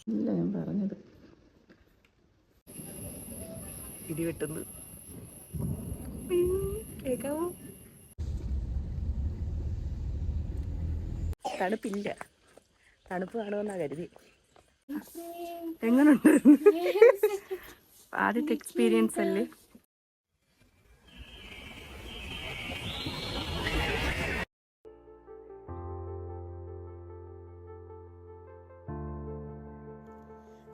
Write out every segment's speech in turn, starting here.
ഇല്ല, ഞാൻ പറഞ്ഞത് ഇടിവെട്ടുന്നത് കേൾക്കാവോ? തണുപ്പില്ല, തണുപ്പ് കാണുമെന്നാ കരുതി. എങ്ങനുണ്ട്? ആദ്യത്തെ എക്സ്പീരിയൻസ് അല്ലേ?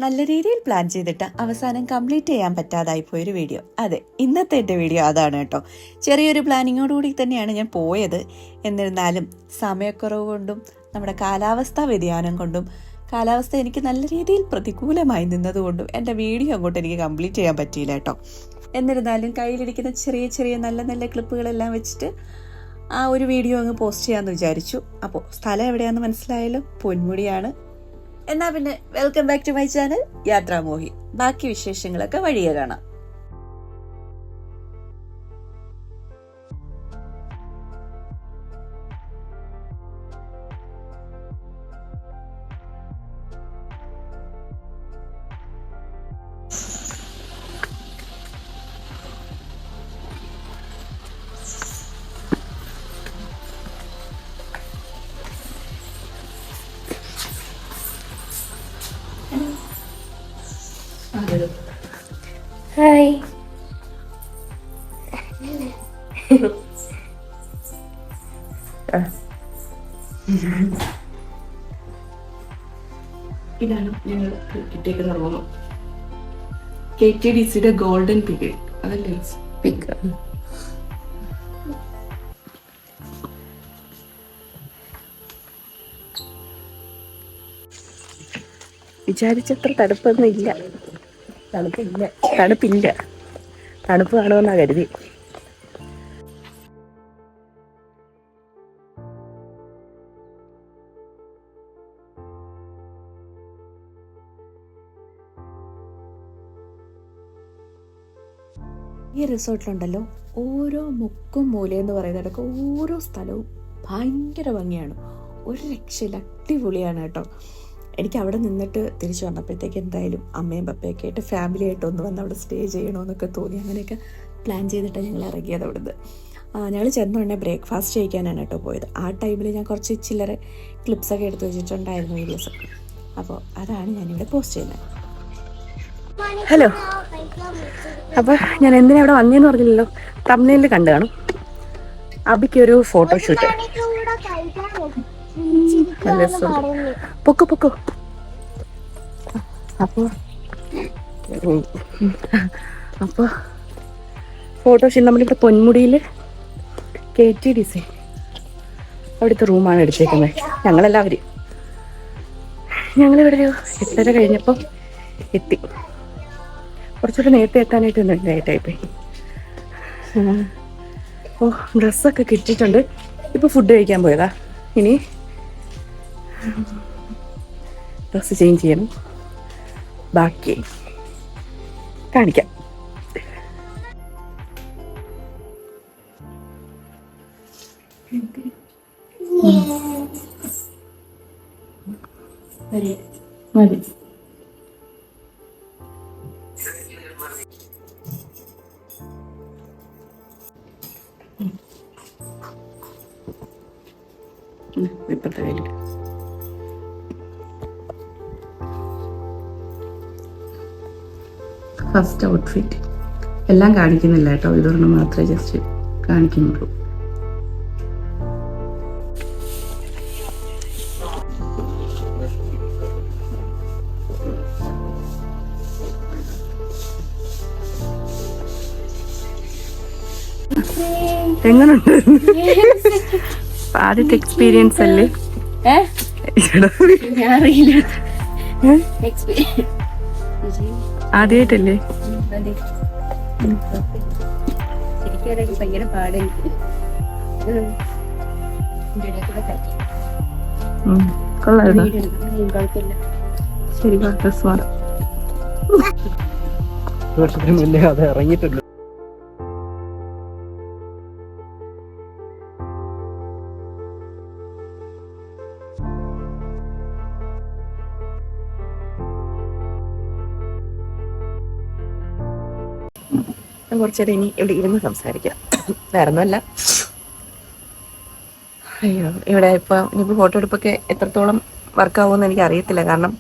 നല്ല രീതിയിൽ പ്ലാൻ ചെയ്തിട്ട് അവസാനം കംപ്ലീറ്റ് ചെയ്യാൻ പറ്റാതായി പോയൊരു വീഡിയോ. അതെ, ഇന്നത്തെ എൻ്റെ വീഡിയോ അതാണ് കേട്ടോ. ചെറിയൊരു പ്ലാനിങ്ങോടുകൂടി തന്നെയാണ് ഞാൻ പോയത്. എന്നിരുന്നാലും സമയക്കുറവ് കൊണ്ടും നമ്മുടെ കാലാവസ്ഥാ വ്യതിയാനം കൊണ്ടും കാലാവസ്ഥ എനിക്ക് നല്ല രീതിയിൽ പ്രതികൂലമായി നിന്നതുകൊണ്ടും എൻ്റെ വീഡിയോ അങ്ങോട്ട് എനിക്ക് കംപ്ലീറ്റ് ചെയ്യാൻ പറ്റിയില്ല കേട്ടോ. എന്നിരുന്നാലും കയ്യിലിരിക്കുന്ന ചെറിയ ചെറിയ നല്ല നല്ല ക്ലിപ്പുകളെല്ലാം വെച്ചിട്ട് ആ ഒരു വീഡിയോ അങ്ങ് പോസ്റ്റ് ചെയ്യാമെന്ന് വിചാരിച്ചു. അപ്പോൾ സ്ഥലം എവിടെയാണെന്ന് മനസ്സിലായാലും പൊന്മുടിയാണ്. എന്നാ പിന്നെ welcome back to my channel Yathramohi. ബാക്കി വിശേഷങ്ങളൊക്കെ വഴിയെ കാണാം. ഹായ്. ഇതാണ് ഞങ്ങൾ കിട്ടിയേക്കുന്ന റൂം. KTDCയുടെ ഗോൾഡൻ പിക്ക് അതല്ലേ പിക്ക്. വിചാരിച്ചത്ര തണുപ്പൊന്നും ഇല്ല. തണുപ്പില്ല, തണുപ്പ് കാണുമെന്നാ കരുതി. ഈ റിസോർട്ടിലുണ്ടല്ലോ ഓരോ മുക്കും മൂലയെന്ന് പറയുന്നതൊക്കെ ഓരോ സ്ഥലവും ഭയങ്കര ഭംഗിയാണ്. ഒരു രക്ഷയില്ല, അടിപൊളിയാണ് കേട്ടോ. എനിക്ക് അവിടെ നിന്നിട്ട് തിരിച്ചു വന്നപ്പോഴത്തേക്ക് എന്തായാലും അമ്മയും പപ്പയൊക്കെ ആയിട്ട് ഫാമിലി ആയിട്ട് ഒന്ന് വന്ന് അവിടെ സ്റ്റേ ചെയ്യണമെന്നൊക്കെ തോന്നി. അങ്ങനെയൊക്കെ പ്ലാൻ ചെയ്തിട്ട് ഞങ്ങൾ ഇറങ്ങിയത് അവിടുന്ന്. ഞങ്ങൾ ചെന്ന ഉടനെ ബ്രേക്ക്ഫാസ്റ്റ് കഴിക്കാനാണ് കേട്ടോ പോയത്. ആ ടൈമിൽ ഞാൻ കുറച്ച് ചില്ലറ ക്ലിപ്സൊക്കെ എടുത്ത് വെച്ചിട്ടുണ്ടായിരുന്നു വീഡിയോസ്. അപ്പോൾ അതാണ് ഞാനിവിടെ പോസ്റ്റ് ചെയ്യുന്നത്. ഹലോ, അപ്പോൾ ഞാൻ എന്തിനാ ഇവിടെ വന്നതെന്ന് പറഞ്ഞില്ലല്ലോ, തംബ്നെയിലിൽ കണ്ടു കാണും. അബിക്കൊരു ഫോട്ടോഷൂട്ട്. പൊക്കോ പൊക്കോ. അപ്പോൾ ഫോട്ടോഷൂട്ട് നമ്മളിവിടെ പൊന്മുടിയിൽ KTDC അവിടുത്തെ റൂമാണ് എടുത്തേക്കുന്നത്. ഞങ്ങളിവിടെ ഒരു 8:30 കഴിഞ്ഞപ്പോൾ എത്തി. കുറച്ചുകൂടെ നേരത്തെ എത്താനായിട്ട് ലേറ്റായിപ്പോയി. അപ്പോൾ ഡ്രസ്സൊക്കെ കിട്ടിയിട്ടുണ്ട്. ഇപ്പോൾ ഫുഡ് കഴിക്കാൻ പോയതാ. ഇനി ഡ്രസ്സ് ചേഞ്ച് ചെയ്യണം. ബാക്കി കാണിക്കാം. മതി. ഇപ്പോഴത്തെ കയ്യിൽ ഫസ്റ്റ് ഔട്ട്ഫിറ്റ് എല്ലാം കാണിക്കുന്നില്ല കേട്ടോ, ഇതൊരെണ്ണം മാത്രമേ ജസ്റ്റ് കാണിക്കുന്നുള്ളൂ. എങ്ങനുണ്ട്? ആദ്യത്തെ എക്സ്പീരിയൻസ് അല്ലേ? ആദ്യമായിട്ടല്ലേ? ഭയങ്കര പാടെനിക്ക്. കൊള്ളാം. കുഴപ്പമില്ല. ശരി, ഡ്രസ് മാറാം. അത് ഇറങ്ങിയിട്ടില്ല. കുറച്ച് നേരം ഇനി ഇവിടെ ഇരുന്ന് സംസാരിക്കാം. വേറെ ഒന്നുമല്ല. അയ്യോ, ഇവിടെ ഇനിയിപ്പോൾ ഫോട്ടോ എടുപ്പൊക്കെ എത്രത്തോളം വർക്കാവുമെന്ന് എനിക്ക് അറിയത്തില്ല. കാരണം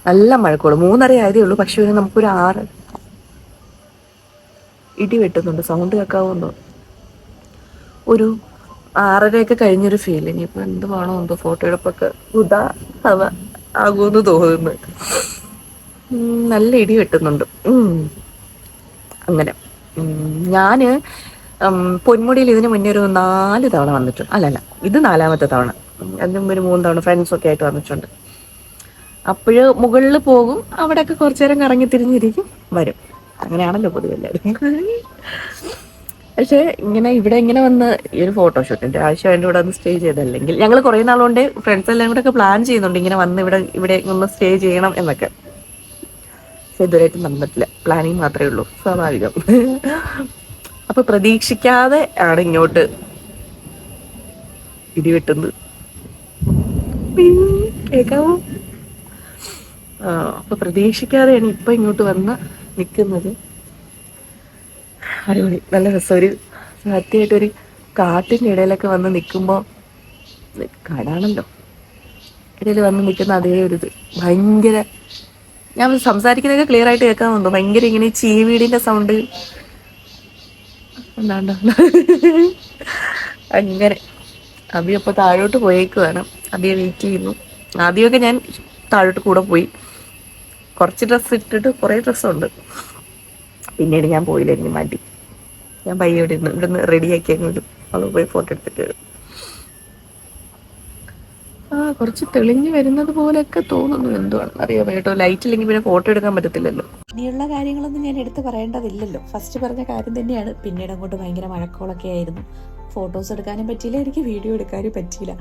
നല്ല മഴക്കോളൂ. 3:30 ആയതേ ഉള്ളൂ. പക്ഷേ നമുക്കൊരു 6 ഇടി വെട്ടുന്നുണ്ട്. സൗണ്ട് കേൾക്കാവുന്നോ? ഒരു 6:30 കഴിഞ്ഞൊരു ഫീൽ. ഇനിയിപ്പോൾ എന്ത് വേണോ എന്തോ ഫോട്ടോ എടുപ്പൊക്കെ ആകുമെന്ന് തോന്നുന്നു. നല്ല ഇടി വെട്ടുന്നുണ്ട്. അങ്ങനെ ഞാൻ പൊന്മുടിയിൽ ഇതിന് മുന്നേ ഒരു 4 തവണ വന്നിട്ടുണ്ട്. അല്ലല്ല, ഇത് 4ാമത്തെ തവണ. അതിന് ഒരു 3 തവണ ഫ്രണ്ട്സൊക്കെ ആയിട്ട് വന്നിട്ടുണ്ട്. അപ്പോഴ് മുകളിൽ പോകും, അവിടെയൊക്കെ കുറച്ചു നേരം കറങ്ങി തിരിഞ്ഞിരിക്കും, വരും. അങ്ങനെയാണല്ലോ പൊതുവെ എല്ലാവരും. പക്ഷേ ഇവിടെ ഇങ്ങനെ വന്ന് ഈ ഒരു ഫോട്ടോഷൂട്ടിന്റെ ആവശ്യമായിട്ട് ഇവിടെ ഒന്ന് സ്റ്റേ ചെയ്തല്ലെങ്കിൽ, ഞങ്ങൾ കുറേ നാളുകൊണ്ട് ഫ്രണ്ട്സ് എല്ലാം കൂടെ ഒക്കെ പ്ലാൻ ചെയ്യുന്നുണ്ട് ഇങ്ങനെ വന്ന് ഇവിടെ ഒന്ന് സ്റ്റേ ചെയ്യണം എന്നൊക്കെ. പക്ഷെ ഇതുവരെയായിട്ടും നടന്നിട്ടില്ല. പ്ലാനിങ് മാത്രമേ ഉള്ളൂ, സ്വാഭാവികം. അപ്പൊ പ്രതീക്ഷിക്കാതെ ആണ് ഇങ്ങോട്ട് ഇടിവെട്ടുന്നത്. കേൾക്കാവോ? അപ്പൊ പ്രതീക്ഷിക്കാതെയാണ് ഇപ്പൊ ഇങ്ങോട്ട് വന്ന് നിൽക്കുന്നത്. അടിപൊളി, നല്ല രസം. ഒരു സത്യമായിട്ടൊരു കാട്ടിൻ്റെ ഇടയിലൊക്കെ വന്ന് നിൽക്കുമ്പോൾ, കാടാണല്ലോ, ഇടയിൽ വന്ന് നിൽക്കുന്ന അതേ ഒരു ഇത് ഭയങ്കര, ഞാൻ സംസാരിക്കുന്നതൊക്കെ ക്ലിയർ ആയിട്ട് കേൾക്കാൻ വന്നു. ഭയങ്കര ഇങ്ങനെ ചീവീടിന്റെ സൗണ്ട് എന്താണ്ടോ. അങ്ങനെ അബി അപ്പോൾ താഴോട്ട് പോയേക്കുവാണ്. അബിയെ വെയിറ്റ് ചെയ്യുന്നു. ആദ്യമൊക്കെ ഞാൻ താഴോട്ട് കൂടെ പോയി. കുറച്ച് ഡ്രസ്സ് ഇട്ടിട്ട് കുറേ ഡ്രസ്സുണ്ട്. പിന്നീട് ഞാൻ പോയില്ലായിരുന്നു, മടി. ഞാൻ പയ്യെ ഇവിടുന്ന് റെഡിയാക്കി അങ്ങോട്ട് അവൾ പോയി ഫോട്ടോ എടുത്തിട്ട് വരും. കുറച്ച് തെളിഞ്ഞു വരുന്നത് പോലെയൊക്കെ തോന്നുന്നു. എന്തുവാണെന്ന് അറിയാൻ കേട്ടോ. ലൈറ്റ് ഇല്ലെങ്കിൽ പിന്നെ ഫോട്ടോ എടുക്കാൻ പറ്റത്തില്ലല്ലോ. ഇനിയുള്ള കാര്യങ്ങളൊന്നും ഞാൻ എടുത്ത് പറയേണ്ടതില്ലല്ലോ. ഫസ്റ്റ് പറഞ്ഞ കാര്യം തന്നെയാണ്. പിന്നീട് അങ്ങോട്ട് ഭയങ്കര മഴക്കോളൊക്കെ ആയിരുന്നു. ഫോട്ടോസ് എടുക്കാനും പറ്റിയില്ല, എനിക്ക് വീഡിയോ എടുക്കാനും പറ്റിയില്ല.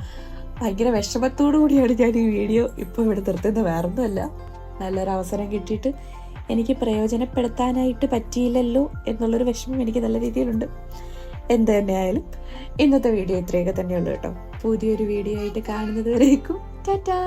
ഭയങ്കര വിഷമത്തോടു കൂടിയാണ് ഞാൻ ഈ വീഡിയോ ഇപ്പോൾ ഇവിടെ നിർത്തുന്നത്. വേറൊന്നുമല്ല, നല്ലൊരു അവസരം കിട്ടിയിട്ട് എനിക്ക് പ്രയോജനപ്പെടുത്താനായിട്ട് പറ്റിയില്ലല്ലോ എന്നുള്ളൊരു വിഷമം എനിക്ക് നല്ല രീതിയിലുണ്ട്. എന്ത് തന്നെയായാലും ഇന്നത്തെ വീഡിയോ ഇത്രയൊക്കെ തന്നെയുള്ളൂ കേട്ടോ. പുതിയൊരു വീഡിയോ ആയിട്ട് കാണുന്നത് വരേക്കും ടാറ്റാ.